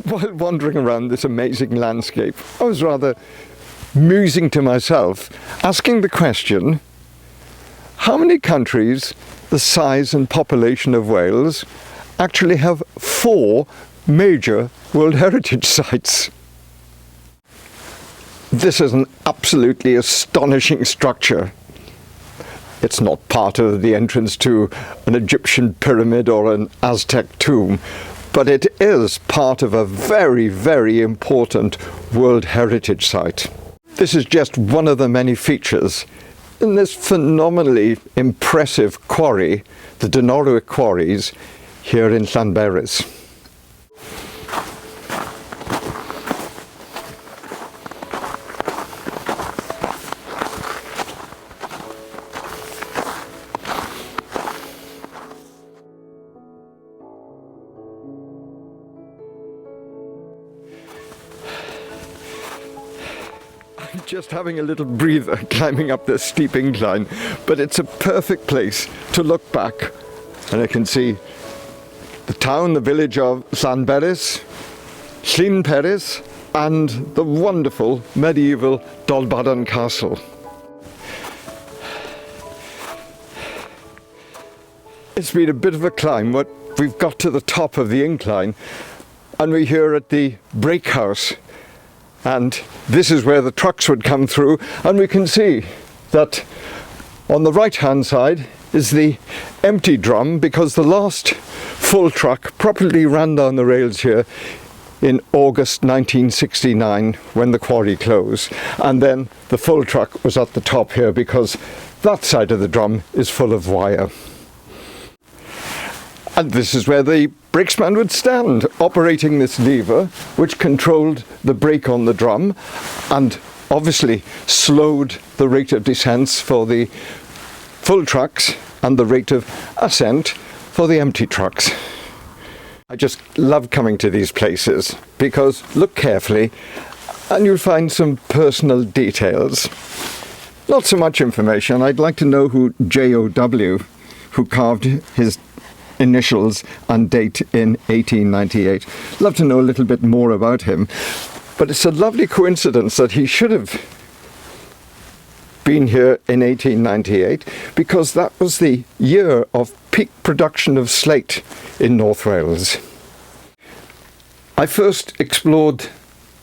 while wandering around this amazing landscape, I was rather musing to myself, asking the question, how many countries the size and population of Wales actually have 4 major World Heritage Sites? This is an absolutely astonishing structure. It's not part of the entrance to an Egyptian pyramid or an Aztec tomb, but it is part of a very, very important World Heritage Site. This is just one of the many features in this phenomenally impressive quarry, the Dinorwic quarries, here in Llanberis. Just having a little breather climbing up this steep incline, but it's a perfect place to look back, and I can see the town, the village of Llanberis, Llanberis, and the wonderful medieval Dolbadan Castle. It's been a bit of a climb, but we've got to the top of the incline and we're here at the brake house. And this is where the trucks would come through, and we can see that on the right hand side is the empty drum, because the last full truck properly ran down the rails here in August 1969 when the quarry closed, and then the full truck was at the top here because that side of the drum is full of wire. And this is where the brakesman would stand, operating this lever, which controlled the brake on the drum and obviously slowed the rate of descents for the full trucks and the rate of ascent for the empty trucks. I just love coming to these places because look carefully and you'll find some personal details. Not so much information. I'd like to know who J.O.W., who carved his initials and date in 1898. Love to know a little bit more about him, but it's a lovely coincidence that he should have been here in 1898 because that was the year of peak production of slate in North Wales. I first explored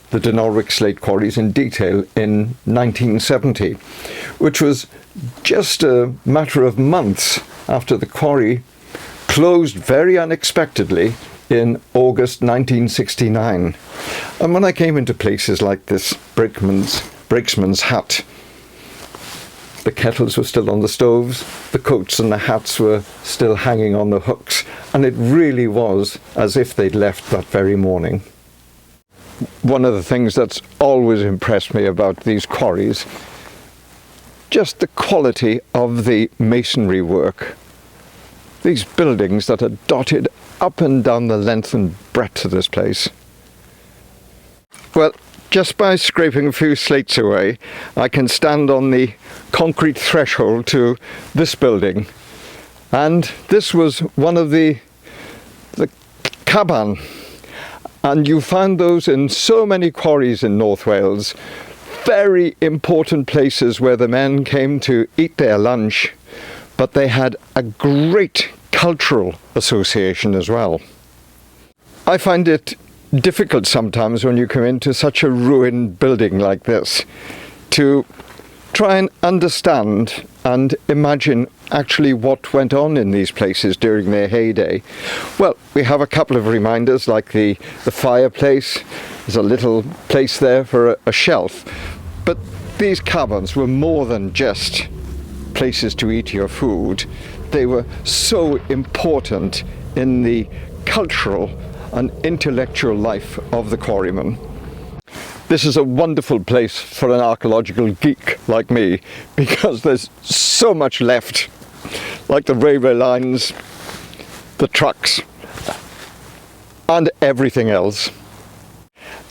the Dinorwic slate quarries in detail in 1970, which was just a matter of months after the quarry closed very unexpectedly in August 1969. And when I came into places like this brakesman's hut, the kettles were still on the stoves, the coats and the hats were still hanging on the hooks, and it really was as if they'd left that very morning. One of the things that's always impressed me about these quarries, just the quality of the masonry work. These buildings that are dotted up and down the length and breadth of this place. Well, just by scraping a few slates away, I can stand on the concrete threshold to this building. And this was one of the caban. And you find those in so many quarries in North Wales. Very important places where the men came to eat their lunch, but they had a great cultural association as well. I find it difficult sometimes when you come into such a ruined building like this to try and understand and imagine actually what went on in these places during their heyday. Well, we have a couple of reminders like the fireplace. There's a little place there for a shelf, but these cabins were more than just places to eat your food. They were so important in the cultural and intellectual life of the quarrymen. This is a wonderful place for an archaeological geek like me because there's so much left, like the railway lines, the trucks, and everything else.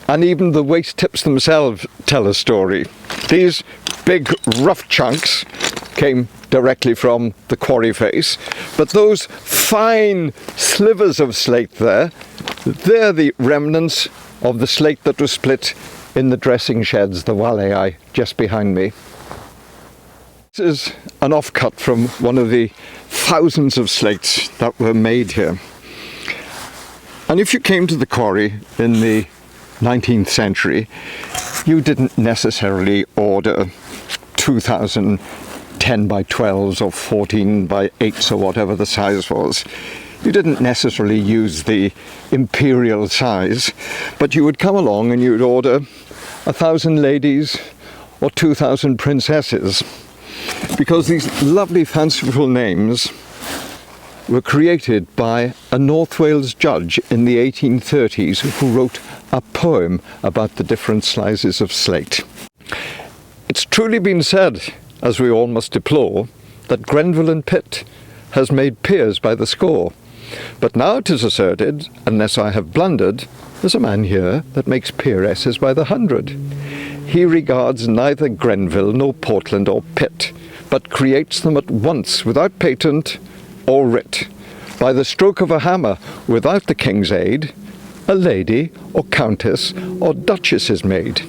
And even the waste tips themselves tell a story. These big rough chunks came directly from the quarry face, but those fine slivers of slate there, they're the remnants of the slate that was split in the dressing sheds, the wallei, just behind me. This is an offcut from one of the thousands of slates that were made here. And if you came to the quarry in the 19th century, you didn't necessarily order 2,000 10 by 12s or 14 by 8s or whatever the size was. You didn't necessarily use the imperial size, but you would come along and you would order 1,000 ladies or 2,000 princesses, because these lovely fanciful names were created by a North Wales judge in the 1830s who wrote a poem about the different sizes of slate. It's truly been said, as we all must deplore, that Grenville and Pitt has made peers by the score. But now 'tis asserted, unless I have blundered, there's a man here that makes peeresses by the 100. He regards neither Grenville nor Portland or Pitt, but creates them at once without patent or writ. By the stroke of a hammer, without the king's aid, a lady or countess or duchess is made.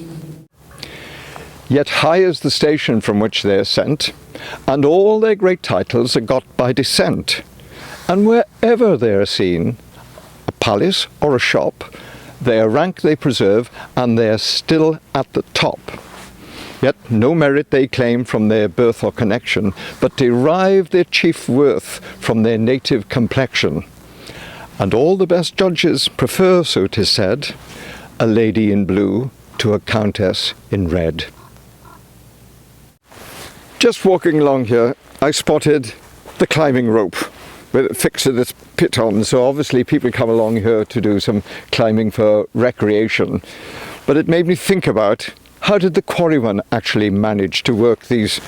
Yet high is the station from which they are sent, and all their great titles are got by descent. And wherever they are seen, a palace or a shop, their rank they preserve, and they are still at the top. Yet no merit they claim from their birth or connection, but derive their chief worth from their native complexion. And all the best judges prefer, so 'tis said, a lady in blue to a countess in red. Just walking along here, I spotted the climbing rope with it fixed to this pit on, so obviously people come along here to do some climbing for recreation. But it made me think about, how did the quarrymen actually manage to work these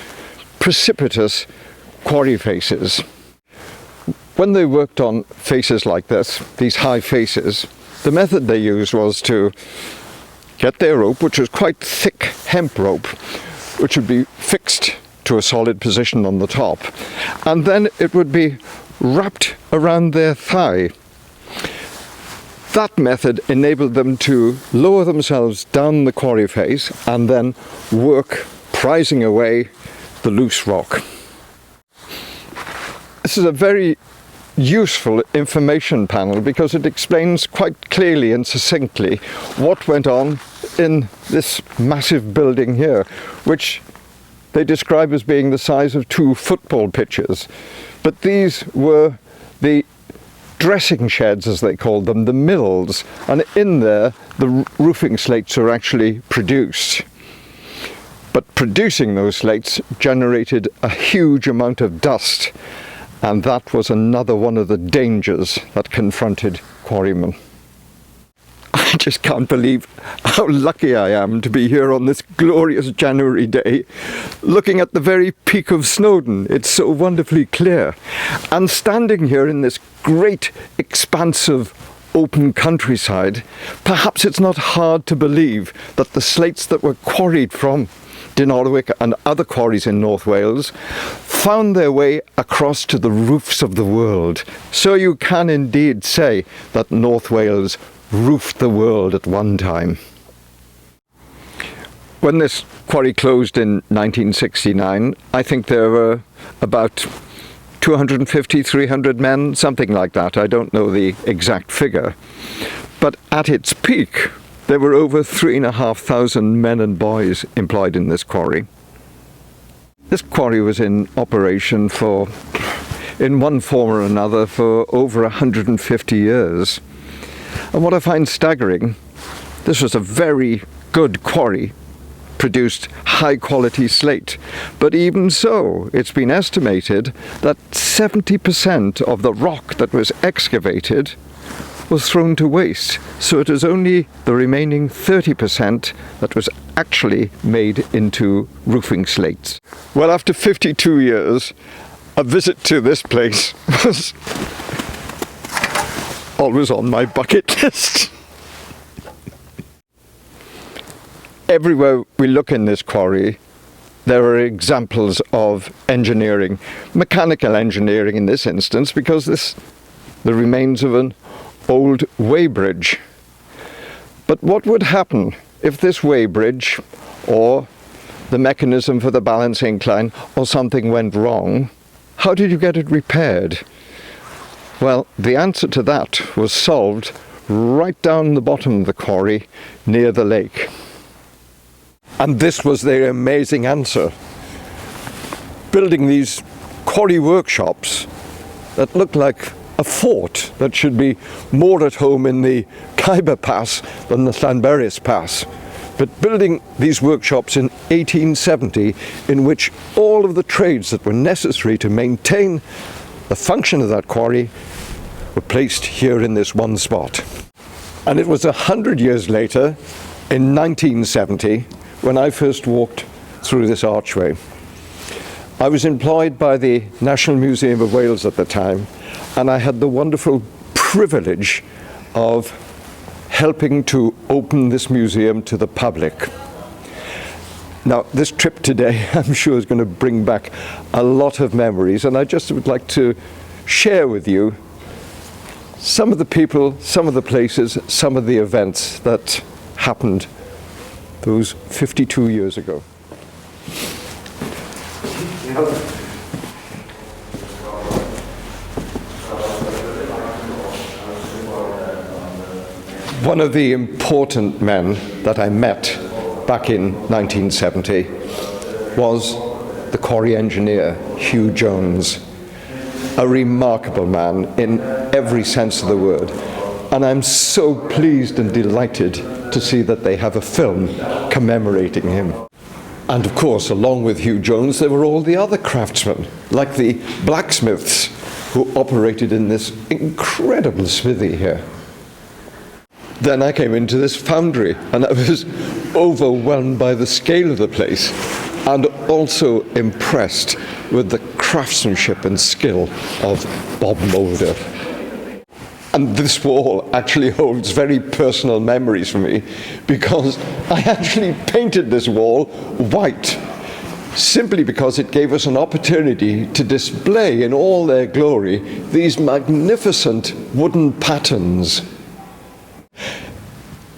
precipitous quarry faces? When they worked on faces like this, these high faces, the method they used was to get their rope, which was quite thick hemp rope, which would be fixed to a solid position on the top, and then it would be wrapped around their thigh. That method enabled them to lower themselves down the quarry face and then work prizing away the loose rock. This is a very useful information panel because it explains quite clearly and succinctly what went on in this massive building here, which they describe as being the size of 2 football pitches. But these were the dressing sheds, as they called them, the mills, and in there the roofing slates are actually produced. But producing those slates generated a huge amount of dust, and that was another one of the dangers that confronted quarrymen. I just can't believe how lucky I am to be here on this glorious January day, looking at the very peak of Snowdon. It's so wonderfully clear. And standing here in this great, expansive, open countryside, perhaps it's not hard to believe that the slates that were quarried from Dinorwic and other quarries in North Wales found their way across to the roofs of the world. So you can indeed say that North Wales roofed the world at one time. When this quarry closed in 1969, I think there were about 250, 300 men, something like that. I don't know the exact figure. But at its peak, there were over 3,500 men and boys employed in this quarry. This quarry was in operation in one form or another, for over 150 years. And what I find staggering, this was a very good quarry, produced high quality slate. But even so, it's been estimated that 70% of the rock that was excavated was thrown to waste. So it is only the remaining 30% that was actually made into roofing slates. Well, after 52 years, a visit to this place was always on my bucket list. Everywhere we look in this quarry, there are examples of engineering, mechanical engineering in this instance, because the remains of an old weighbridge. But what would happen if this weighbridge or the mechanism for the balance incline or something went wrong? How did you get it repaired? Well, the answer to that was solved right down the bottom of the quarry near the lake. And this was their amazing answer. Building these quarry workshops that looked like a fort that should be more at home in the Khyber Pass than the Llanberis Pass. But building these workshops in 1870, in which all of the trades that were necessary to maintain the function of that quarry were placed here in this one spot. And it was 100 years later, in 1970, when I first walked through this archway. I was employed by the National Museum of Wales at the time, and I had the wonderful privilege of helping to open this museum to the public. Now, this trip today, I'm sure, is going to bring back a lot of memories, and I just would like to share with you some of the people, some of the places, some of the events that happened those 52 years ago. One of the important men that I met back in 1970 was the quarry engineer, Hugh Jones. A remarkable man in every sense of the word. And I'm so pleased and delighted to see that they have a film commemorating him. And of course, along with Hugh Jones, there were all the other craftsmen, like the blacksmiths who operated in this incredible smithy here. Then I came into this foundry, and I was overwhelmed by the scale of the place, and also impressed with the craftsmanship and skill of Bob Moulder. And this wall actually holds very personal memories for me, because I actually painted this wall white, simply because it gave us an opportunity to display in all their glory these magnificent wooden patterns.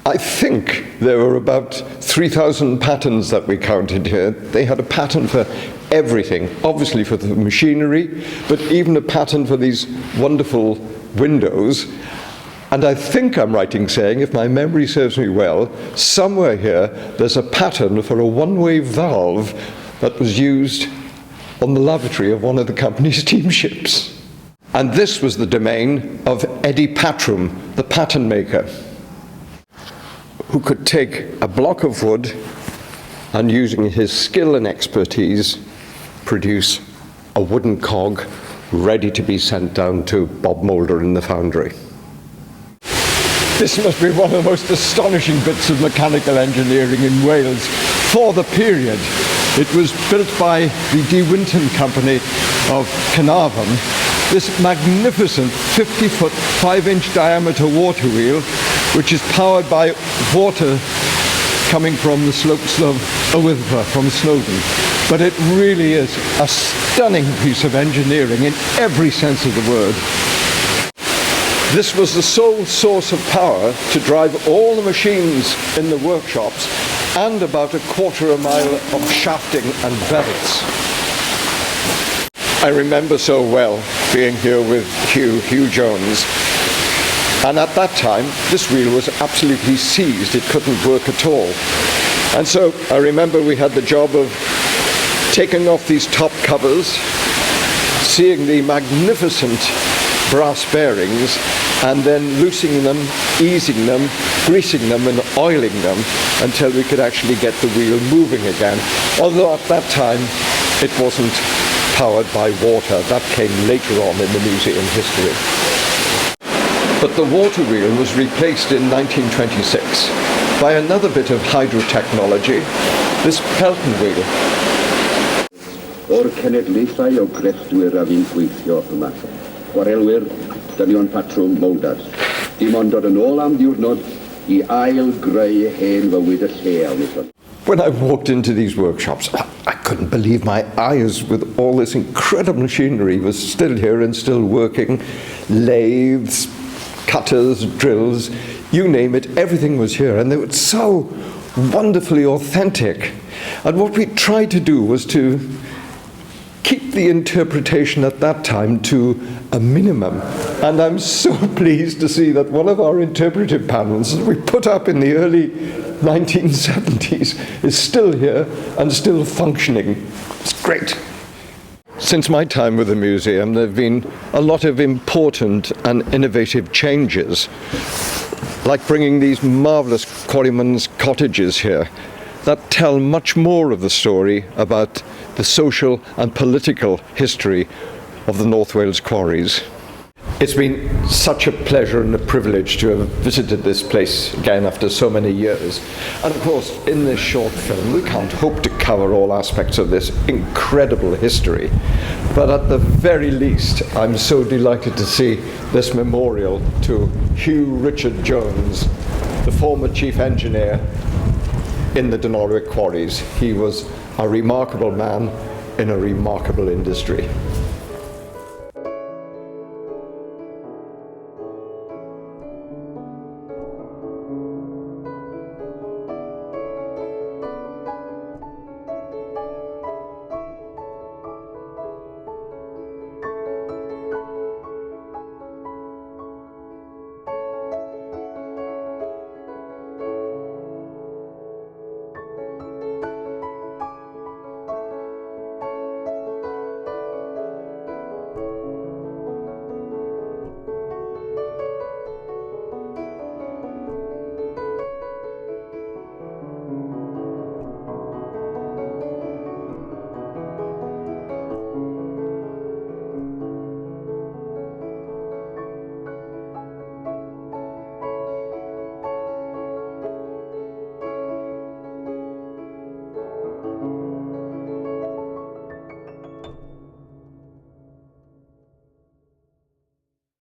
I think there were about 3,000 patterns that we counted here. They had a pattern for everything, obviously for the machinery, but even a pattern for these wonderful windows. And I think I'm right in saying, if my memory serves me well, somewhere here there's a pattern for a one-way valve that was used on the lavatory of one of the company's steamships. And this was the domain of Eddie Patrum, the pattern maker, who could take a block of wood and, using his skill and expertise, produce a wooden cog ready to be sent down to Bob Moulder in the foundry. This must be one of the most astonishing bits of mechanical engineering in Wales for the period. It was built by the De Winton Company of Carnarvon. This magnificent 50-foot, 5-inch diameter water wheel, which is powered by water coming from the slopes of Wyddfa from Snowdon. But it really is a stunning piece of engineering in every sense of the word. This was the sole source of power to drive all the machines in the workshops and about a quarter of a mile of shafting and belts. I remember so well being here with Hugh Jones. And at that time, this wheel was absolutely seized. It couldn't work at all. And so I remember we had the job of taking off these top covers, seeing the magnificent brass bearings, and then loosening them, easing them, greasing them and oiling them until we could actually get the wheel moving again. Although at that time it wasn't powered by water. That came later on in the museum history. But the water wheel was replaced in 1926 by another bit of hydrotechnology, this Pelton wheel. O'r cenedlaethau o grefftwyr a fi'n gweithio yma. Chwarelwyr, dynion patrwm Moulder. Dim ond dod yn ôl am ddiwrnod I ail greu hen fywyd y lleol. When I walked into these workshops, I couldn't believe my eyes with all this incredible machinery was still here and still working. Lathes, cutters, drills, you name it, everything was here. And they were so wonderfully authentic. And what we tried to do was to keep the interpretation at that time to a minimum. And I'm so pleased to see that one of our interpretive panels that we put up in the early 1970s is still here and still functioning. It's great. Since my time with the museum, there have been a lot of important and innovative changes, like bringing these marvelous quarrymen's cottages here that tell much more of the story about the social and political history of the North Wales quarries. It's been such a pleasure and a privilege to have visited this place again after so many years. And of course, in this short film, we can't hope to cover all aspects of this incredible history. But at the very least, I'm so delighted to see this memorial to Hugh Richard Jones, the former chief engineer in the Dinorwic quarries. He was a remarkable man in a remarkable industry.